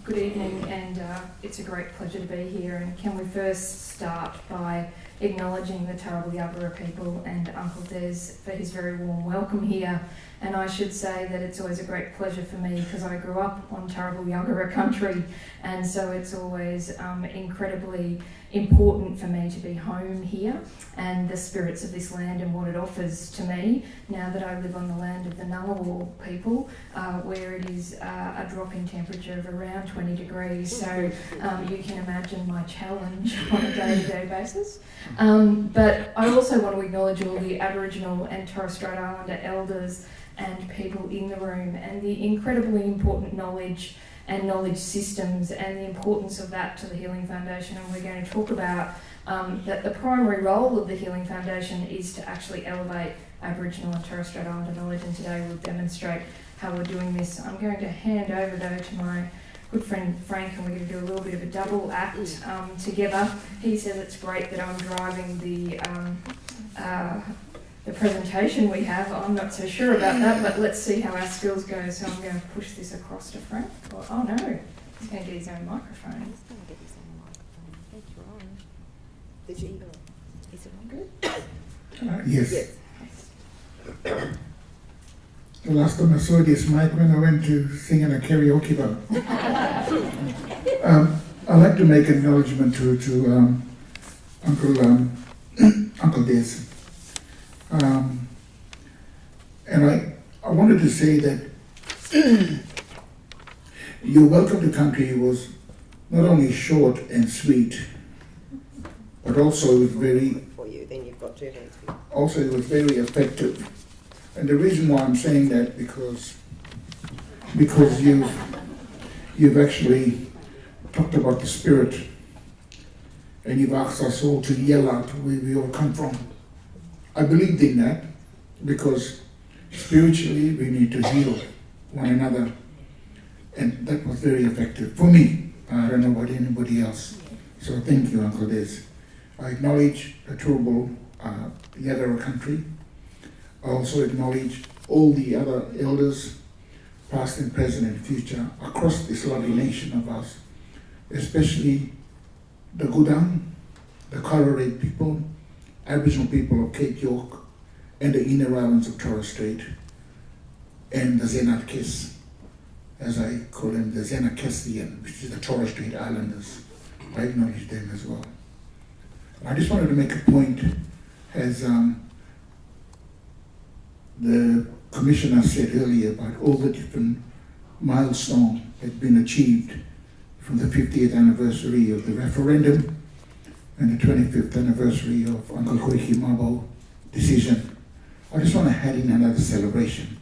Good evening, and it's a great pleasure to be here. And can we first start by acknowledging the Turrbal Yagara people and Uncle Des for his very warm welcome here. And I should say that it's always a great pleasure for me because I grew up on Turrbal Yagara country, and so it's always incredibly important for me to be home here and the spirits of this land and what it offers to me now that I live on the land of the Ngunnawal people, where it is a drop in temperature of around 20 degrees. So you can imagine my challenge on a day-to-day basis. But I also want to acknowledge all the Aboriginal and Torres Strait Islander elders and people in the room, and the incredibly important knowledge and knowledge systems and the importance of that to the Healing Foundation. And we're going to talk about that the primary role of the Healing Foundation is to actually elevate Aboriginal and Torres Strait Islander knowledge, and today we'll demonstrate how we're doing this. I'm going to hand over though to my good friend Frank, and we're going to do a little bit of a double act together. He says it's great that I'm driving the presentation we have. I'm not so sure about that, but let's see how our skills go. So I'm going to push this across to Frank. Oh no, he's going to get his own microphone. He's going to get his own microphone. Thank you, Ron. Did you even? Is it on good? Yes. The last time I saw this mic when I went to sing in a karaoke bar. I'd like to make an acknowledgement to Uncle Des. And I wanted to say that your welcome to country was not only short and sweet, but also it was very. For you, then you've got 2 hands for you. Also, it was very effective. And the reason why I'm saying that because you've actually talked about the spirit, and you've asked us all to yell out where we all come from. I believed in that because spiritually we need to heal one another, and that was very effective for me. I don't know about anybody else. So thank you, Uncle Des. I acknowledge the Turrbal Yagara country. I also acknowledge all the other elders, past and present and future, across this lovely nation of ours, especially the Gudang, the Colored people, Aboriginal people of Cape York, and the inner islands of Torres Strait, and the Zenat-Kes, as I call them, the Zenat-Kesian, which is the Torres Strait Islanders. I acknowledge them as well. I just wanted to make a point, as the Commissioner said earlier, about all the different milestones that have been achieved from the 50th anniversary of the referendum and the 25th anniversary of Uncle Koiki Mabo decision. I just want to add in another celebration.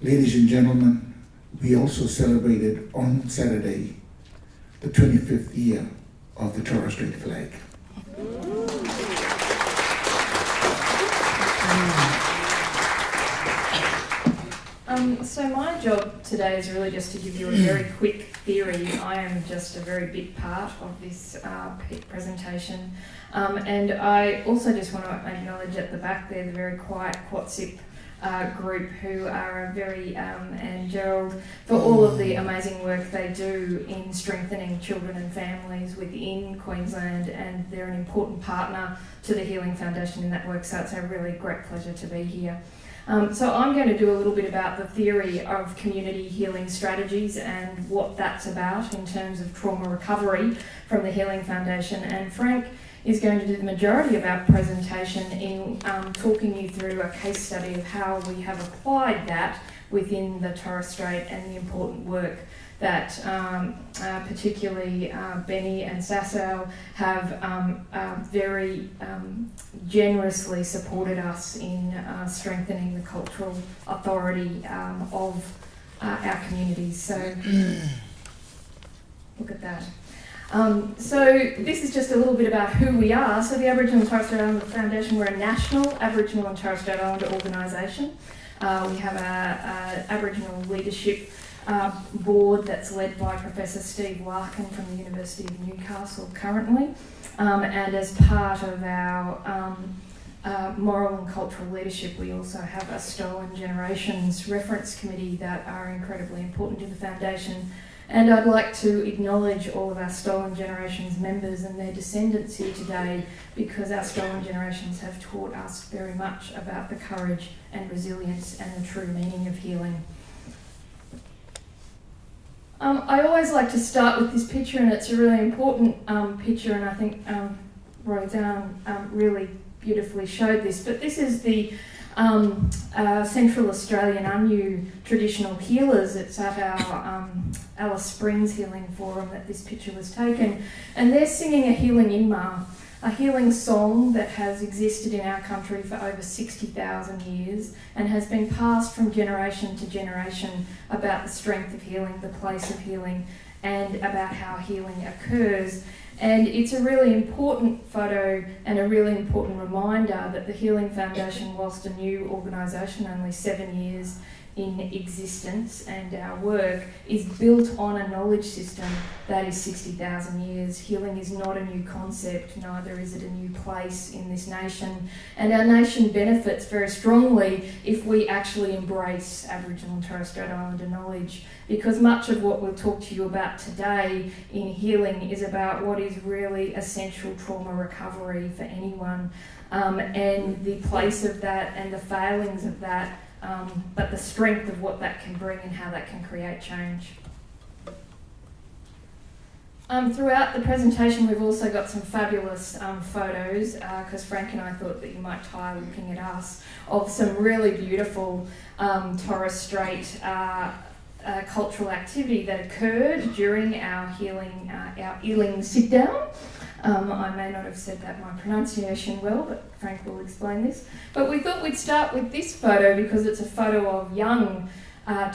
Ladies and gentlemen, we also celebrated on Saturday the 25th year of the Torres Strait flag. So my job today is really just to give you a very quick theory. I am just a very big part of this presentation. And I also just want to acknowledge at the back there the very quiet Quatsip group, who are very, and Gerald, for all of the amazing work they do in strengthening children and families within Queensland, and they're an important partner to the Healing Foundation in that work, so it's a really great pleasure to be here. So I'm going to do a little bit about the theory of community healing strategies and what that's about in terms of trauma recovery from the Healing Foundation, and Frank is going to do the majority of our presentation in talking you through a case study of how we have applied that within the Torres Strait and the important work that particularly Benny and Sassou have very generously supported us in strengthening the cultural authority of our communities. So look at that. So this is just a little bit about who we are. So the Aboriginal and Torres Strait Islander Foundation, we're a national Aboriginal and Torres Strait Islander organisation. We have an Aboriginal leadership board that's led by Professor Steve Larkin from the University of Newcastle currently. And as part of our moral and cultural leadership, we also have a Stolen Generations Reference Committee that are incredibly important to the Foundation. And I'd like to acknowledge all of our Stolen Generations members and their descendants here today, because our Stolen Generations have taught us very much about the courage and resilience and the true meaning of healing. I always like to start with this picture, and it's a really important picture, and I think Roseanne really beautifully showed this, but this is the Central Australian Anu traditional healers. It's at our Alice Springs Healing Forum that this picture was taken, and they're singing a healing inma, a healing song that has existed in our country for over 60,000 years and has been passed from generation to generation about the strength of healing, the place of healing, and about how healing occurs. And it's a really important photo and a really important reminder that the Healing Foundation, whilst a new organisation, only 7 years in existence, and our work is built on a knowledge system that is 60,000 years. Healing is not a new concept, neither is it a new place in this nation. And our nation benefits very strongly if we actually embrace Aboriginal and Torres Strait Islander knowledge, because much of what we'll talk to you about today in healing is about what is really essential trauma recovery for anyone, and the place of that and the failings of that, but the strength of what that can bring and how that can create change. Throughout the presentation, we've also got some fabulous photos, because Frank and I thought that you might tire looking at us, of some really beautiful Torres Strait cultural activity that occurred during our healing sit down. I may not have said that my pronunciation well, but Frank will explain this. But we thought we'd start with this photo because it's a photo of young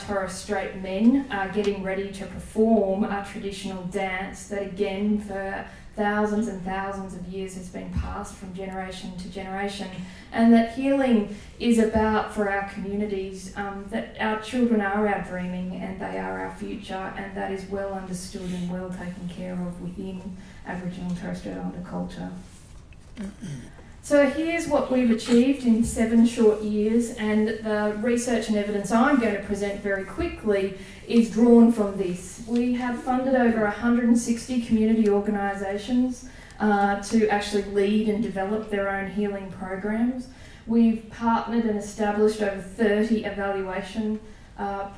Torres Strait men getting ready to perform a traditional dance that, again, for thousands and thousands of years has been passed from generation to generation, and that healing is about, for our communities, that our children are our dreaming and they are our future, and that is well understood and well taken care of within Aboriginal and Torres Strait Islander culture. So here's what we've achieved in 7 short years, and the research and evidence I'm going to present very quickly is drawn from this. We have funded over 160 community organisations to actually lead and develop their own healing programs. We've partnered and established over 30 evaluation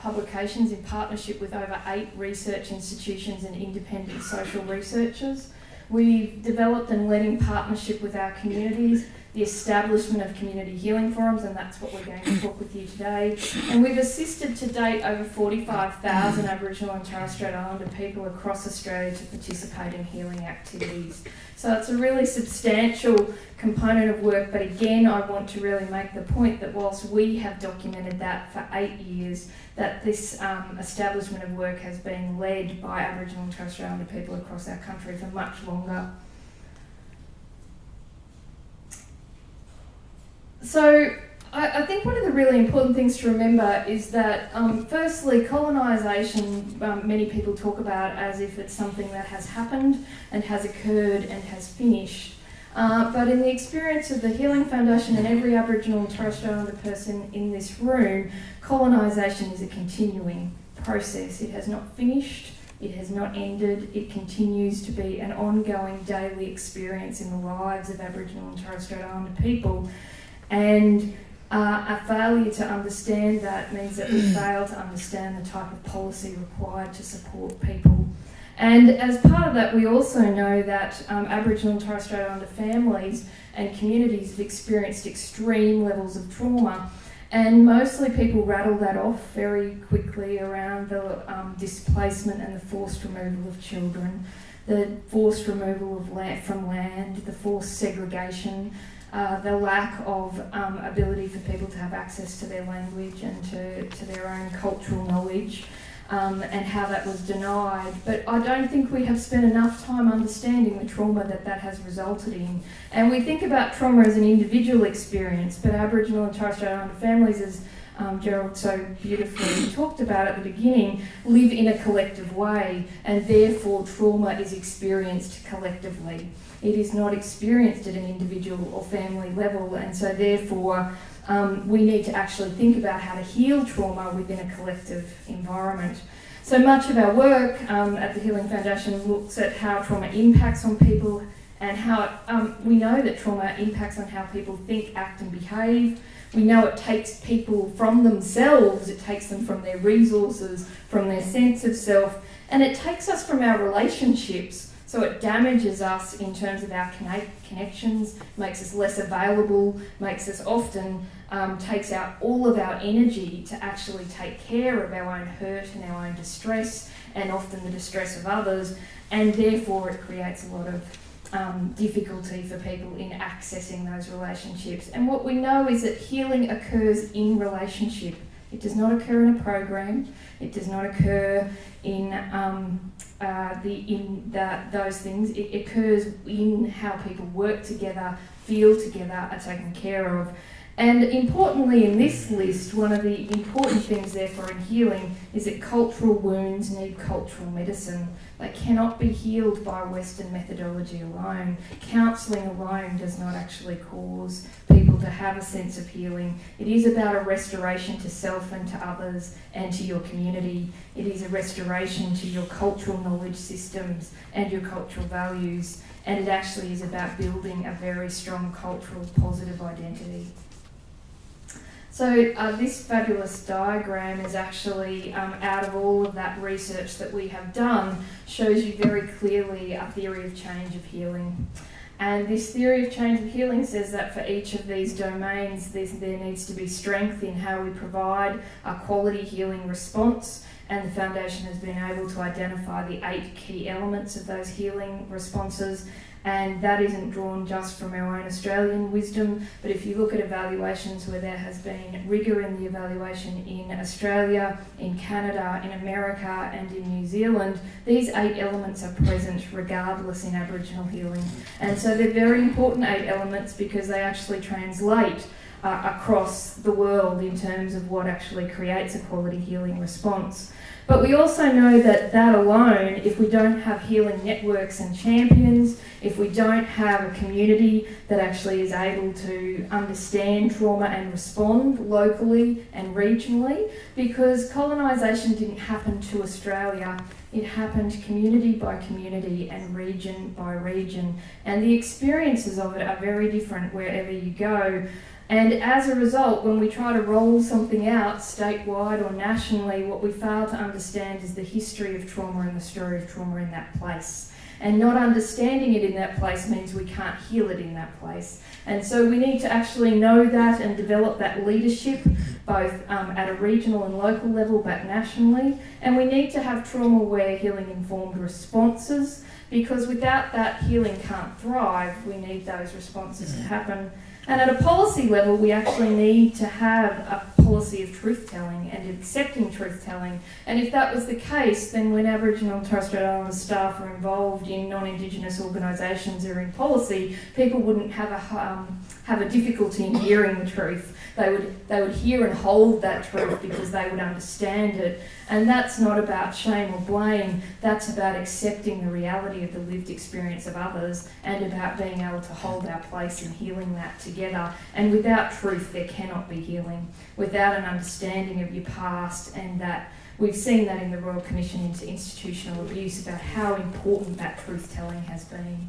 publications in partnership with over 8 research institutions and independent social researchers. We've developed and led in partnership with our communities the establishment of community healing forums, and that's what we're going to talk with you today. And we've assisted to date over 45,000 Aboriginal and Torres Strait Islander people across Australia to participate in healing activities. So it's a really substantial component of work, but again, I want to really make the point that whilst we have documented that for 8 years, that this establishment of work has been led by Aboriginal and Torres Strait Islander people across our country for much longer. So I think one of the really important things to remember is that, firstly, colonisation, many people talk about as if it's something that has happened and has occurred and has finished. But in the experience of the Healing Foundation and every Aboriginal and Torres Strait Islander person in this room, colonisation is a continuing process. It has not finished, it has not ended, it continues to be an ongoing daily experience in the lives of Aboriginal and Torres Strait Islander people. And a failure to understand that means that we fail to understand the type of policy required to support people. And as part of that, we also know that Aboriginal and Torres Strait Islander families and communities have experienced extreme levels of trauma, and mostly people rattle that off very quickly around the displacement and the forced removal of children, the forced removal of from land, the forced segregation, the lack of ability for people to have access to their language and to their own cultural knowledge, and how that was denied. But I don't think we have spent enough time understanding the trauma that has resulted in. And we think about trauma as an individual experience, but Aboriginal and Torres Strait Islander families, as Gerald so beautifully talked about at the beginning, live in a collective way, and therefore trauma is experienced collectively. It is not experienced at an individual or family level, and so therefore we need to actually think about how to heal trauma within a collective environment. So much of our work at the Healing Foundation looks at how trauma impacts on people and how we know that trauma impacts on how people think, act and behave. We know it takes people from themselves, it takes them from their resources, from their sense of self, and it takes us from our relationships. So it damages us in terms of our connections, makes us less available, makes us often, takes out all of our energy to actually take care of our own hurt and our own distress, and often the distress of others, and therefore it creates a lot of difficulty for people in accessing those relationships. And what we know is that healing occurs in relationship. It does not occur in a program. It does not occur in those things. It occurs in how people work together, feel together, are taken care of. And importantly in this list, one of the important things therefore in healing is that cultural wounds need cultural medicine. They cannot be healed by Western methodology alone. Counselling alone does not actually cause people to have a sense of healing. It is about a restoration to self and to others and to your community. It is a restoration to your cultural knowledge systems and your cultural values. And it actually is about building a very strong cultural positive identity. So this fabulous diagram is actually, out of all of that research that we have done, shows you very clearly a theory of change of healing. And this theory of change of healing says that for each of these domains, there needs to be strength in how we provide a quality healing response. And the Foundation has been able to identify the 8 key elements of those healing responses. And that isn't drawn just from our own Australian wisdom, but if you look at evaluations where there has been rigour in the evaluation in Australia, in Canada, in America and in New Zealand, these 8 elements are present regardless in Aboriginal healing. And so they're very important 8 elements because they actually translate across the world in terms of what actually creates a quality healing response. But we also know that alone, if we don't have healing networks and champions, if we don't have a community that actually is able to understand trauma and respond locally and regionally, because colonisation didn't happen to Australia, it happened community by community and region by region. And the experiences of it are very different wherever you go. And as a result, when we try to roll something out statewide or nationally, what we fail to understand is the history of trauma and the story of trauma in that place. And not understanding it in that place means we can't heal it in that place. And so we need to actually know that and develop that leadership, both at a regional and local level, but nationally. And we need to have trauma-aware healing-informed responses, because without that, healing can't thrive. We need those responses to happen. And at a policy level, we actually need to have a policy of truth-telling and accepting truth-telling. And if that was the case, then when Aboriginal and Torres Strait Islander staff are involved in non-Indigenous organisations or in policy, people wouldn't have a difficulty in hearing the truth. They would hear and hold that truth because they would understand it. And that's not about shame or blame, that's about accepting the reality of the lived experience of others and about being able to hold our place in healing that together. And without truth, there cannot be healing. Without an understanding of your past, and that we've seen that in the Royal Commission into Institutional Abuse, about how important that truth-telling has been.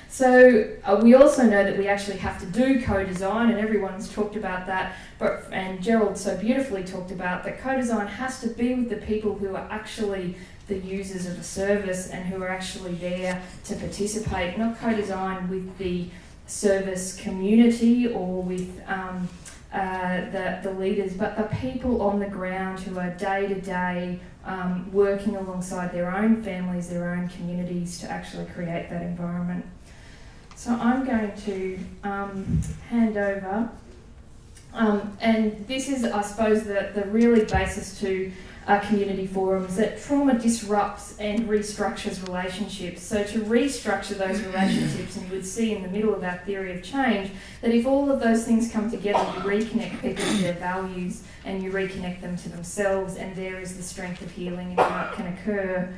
So we also know that we actually have to do co-design, and everyone's talked about that, and Gerald so beautifully talked about that co-design has to be with the people who are actually the users of the service and who are actually there to participate, not co-design with the service community or with the leaders, but the people on the ground who are day to day working alongside their own families, their own communities to actually create that environment. So I'm going to hand over, and this is, I suppose, the really basis to community forums, that trauma disrupts and restructures relationships. So to restructure those relationships, and you would see in the middle of our theory of change, that if all of those things come together, you reconnect people to their values and you reconnect them to themselves, and there is the strength of healing and how it can occur.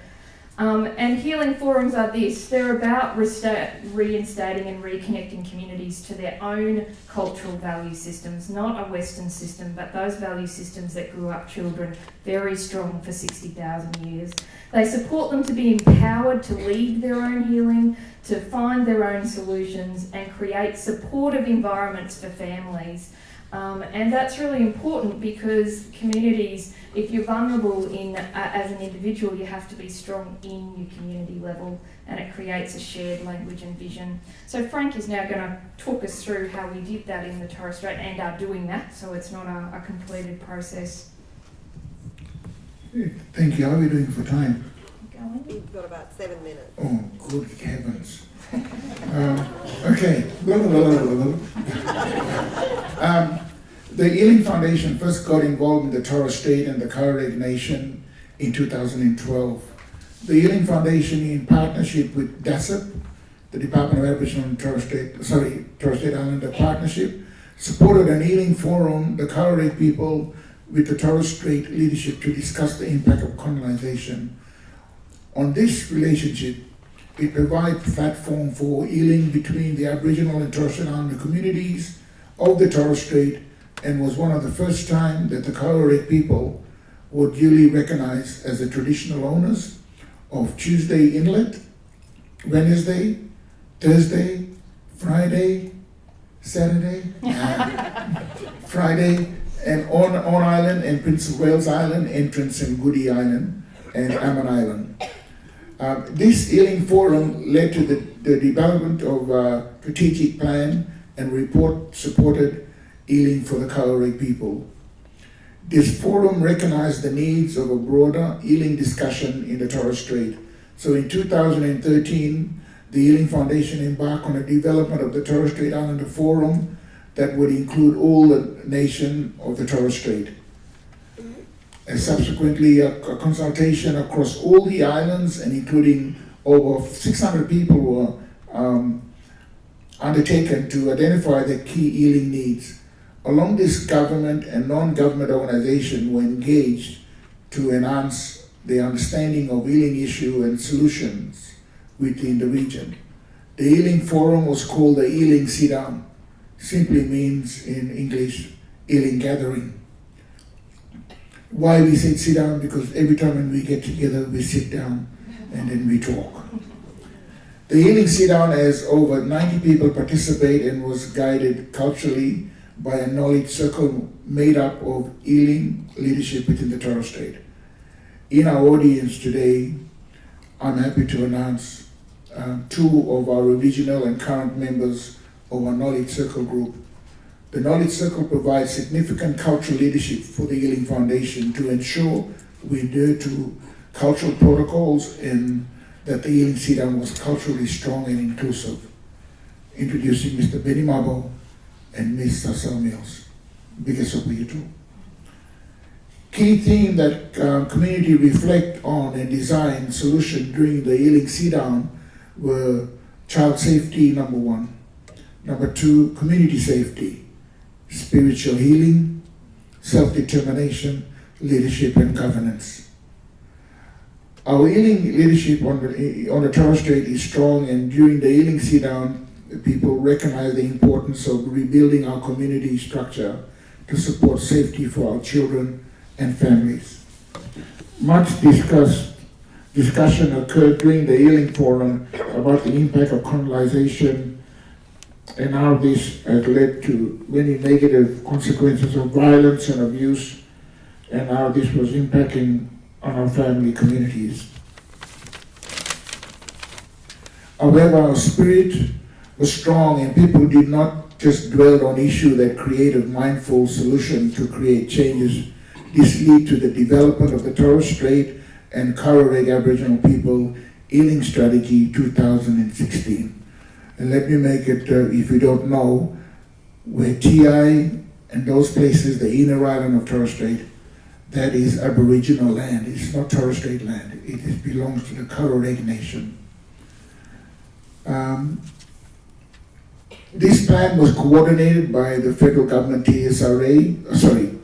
And healing forums are this. They're about reinstating and reconnecting communities to their own cultural value systems, not a Western system, but those value systems that grew up children very strong for 60,000 years. They support them to be empowered to lead their own healing, to find their own solutions, and create supportive environments for families. And that's really important because communities, if you're vulnerable as an individual, you have to be strong in your community level, and it creates a shared language and vision. So Frank is now going to talk us through how we did that in the Torres Strait and are doing that, so it's not a completed process. Thank you. How are we doing for time? You've got about 7 minutes. Oh, good heavens. Okay. Blah, blah, blah, blah, blah. The Hillan Foundation first got involved in the Torres Strait and the Karaeg Nation in 2012. The Hillan Foundation, in partnership with DASIP, the Department of Aboriginal and Torres Strait Islander Partnership, supported an healing forum, the Karaeg people, with the Torres Strait leadership to discuss the impact of colonization. On this relationship, it provides a platform for healing between the Aboriginal and Torres Strait Islander communities of the Torres Strait, and was one of the first time that the Karaeg people were duly recognized as the traditional owners of Tuesday Inlet, Wednesday, Thursday, Friday, Saturday, Friday, and on Island and Prince of Wales Island, Entrance and Goody Island, and Ammon Island. This healing forum led to the development of a strategic plan and report supported healing for the Karaeg people. This forum recognized the needs of a broader healing discussion in the Torres Strait. So in 2013, the Hillan Foundation embarked on a development of the Torres Strait Islander Forum that would include all the nation of the Torres Strait. And subsequently, a consultation across all the islands, and including over 600 people, were undertaken to identify the key healing needs. Along this, government and non-government organizations were engaged to enhance the understanding of healing issue and solutions within the region. The healing forum was called the Healing Sit-Down. Simply means in English, healing gathering. Why we say sit down? Because every time when we get together, we sit down and then we talk. The Healing Sit-Down has over 90 people participate and was guided culturally by a knowledge circle made up of healing leadership within the Torres Strait. In our audience today, I'm happy to announce two of our original and current members of our Knowledge Circle group. The Knowledge Circle provides significant cultural leadership for the Hillan Foundation to ensure we adhere to cultural protocols and that the Healing Sit-Down was culturally strong and inclusive. Introducing Mr. Benny Mabo and Ms. Sassel Mills. Biggest of you two. Key theme that community reflect on and design solution during the Healing Sit-Down were child safety, number one. Number two, community safety, spiritual healing, self-determination, leadership and governance. Our healing leadership on the Torres Strait is strong, and during the Healing Sit-Down, people recognize the importance of rebuilding our community structure to support safety for our children and families. Much discussion occurred during the Healing Forum about the impact of colonization and how this has led to many negative consequences of violence and abuse, and how this was impacting on our family communities. However, our spirit was strong, and people did not just dwell on issues that created mindful solution to create changes. This led to the development of the Torres Strait and Karaeg Aboriginal People Healing Strategy 2016. And let me make it, if you don't know, where TI and those places, the inner island of Torres Strait, that is Aboriginal land. It's not Torres Strait land. It belongs to the Karaeg Nation. This plan was coordinated by the federal government TSRA,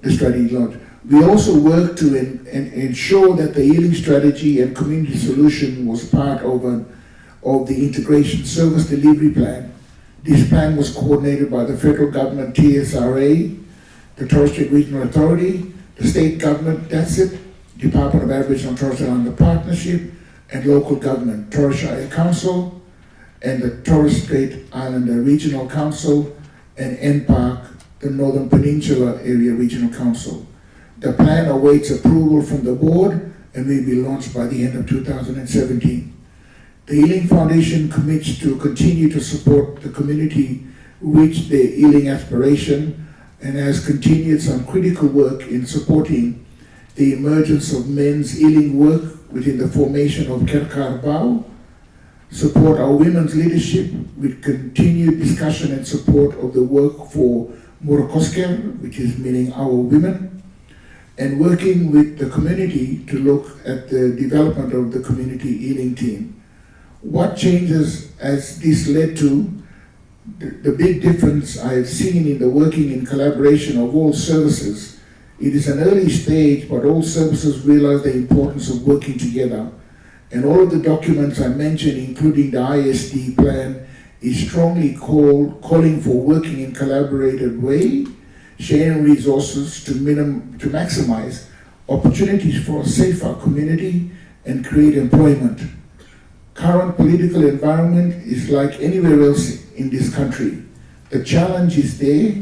the strategy launch, We also worked to ensure that the healing strategy and community solution was part of the integration service delivery plan. This plan was coordinated by the federal government, TSRA, the Torres Strait Regional Authority, the state government, that's it, Department of Aboriginal and Torres Strait Islander Partnership, and local government, Torres Shire Council, and the Torres Strait Islander Regional Council, and NPARC, the Northern Peninsula Area Regional Council. The plan awaits approval from the board and will be launched by the end of 2017. The Healing Foundation commits to continue to support the community reach their healing aspiration and has continued some critical work in supporting the emergence of men's healing work within the formation of Kelar, support our women's leadership with continued discussion and support of the work for Omaskerem, which is meaning our women, and working with the community to look at the development of the community healing team. What changes has this led to? The big difference I've seen in the working in collaboration of all services. It is an early stage, but all services realize the importance of working together. And all of the documents I mentioned, including the ISD plan, is strongly calling for working in collaborated way, sharing resources to maximize opportunities for a safer community and create employment. Current political environment is like anywhere else in this country. The challenge is there: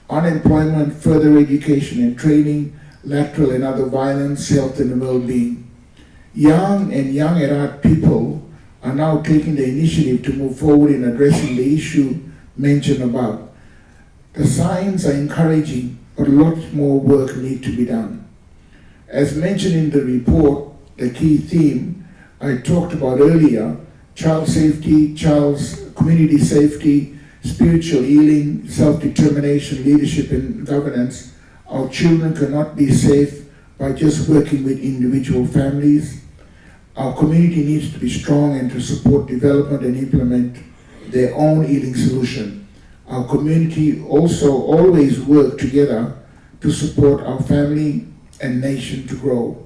unemployment, further education and training, lateral and other violence, health and well-being. Young at heart people are now taking the initiative to move forward in addressing the issue mentioned above. The signs are encouraging, but lots more work needs to be done. As mentioned in the report, the key theme I talked about earlier, child safety, child's community safety, spiritual healing, self-determination, leadership and governance. Our children cannot be safe by just working with individual families. Our community needs to be strong and to support development and implement their own healing solution. Our community also always work together to support our family and nation to grow.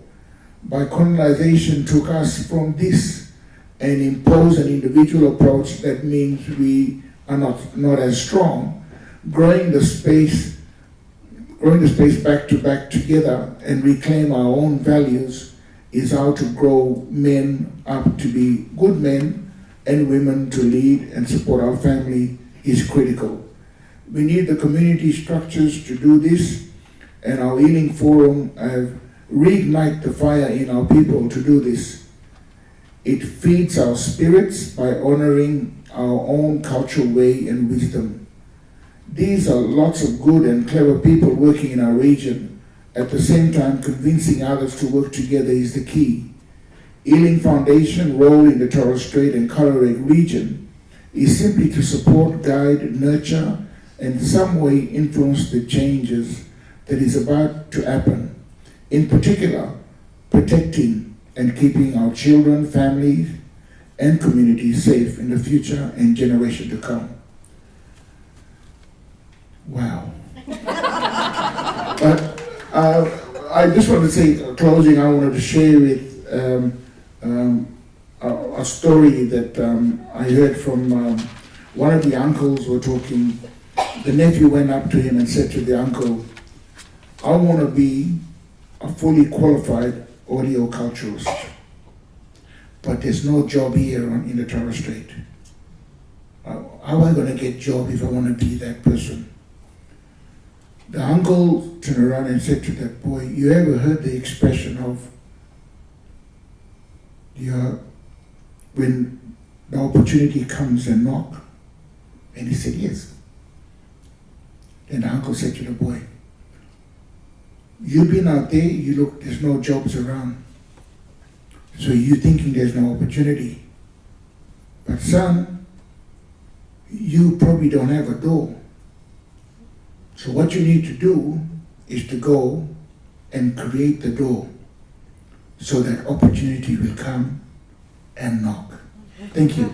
By colonization took us from this and imposed an individual approach that means we are not as strong. Growing the space back to back together and reclaim our own values is how to grow men up to be good men and women to lead and support our family is critical. We need the community structures to do this, and our healing forum have reignite the fire in our people to do this. It feeds our spirits by honoring our own cultural way and wisdom. These are lots of good and clever people working in our region. At the same time, convincing others to work together is the key. Healing Foundation role in the Torres Strait and Kelar region is simply to support, guide, nurture, and in some way influence the changes that is about to happen. In particular, protecting and keeping our children, families, and communities safe in the future and generation to come. Wow. I just want to say, closing, I wanted to share with a story that I heard from one of the uncles were talking. The nephew went up to him and said to the uncle, "I want to be a fully qualified audio culturalist, but there's no job here in the Torres Strait. How am I going to get a job if I want to be that person?" The uncle turned around and said to that boy, "You ever heard the expression of when the opportunity comes and knock?" And he said, "Yes." Then the uncle said to the boy, "You've been out there, you look, there's no jobs around. So you're thinking there's no opportunity. But son, you probably don't have a door. So what you need to do is to go and create the door so that opportunity will come and knock." Thank you.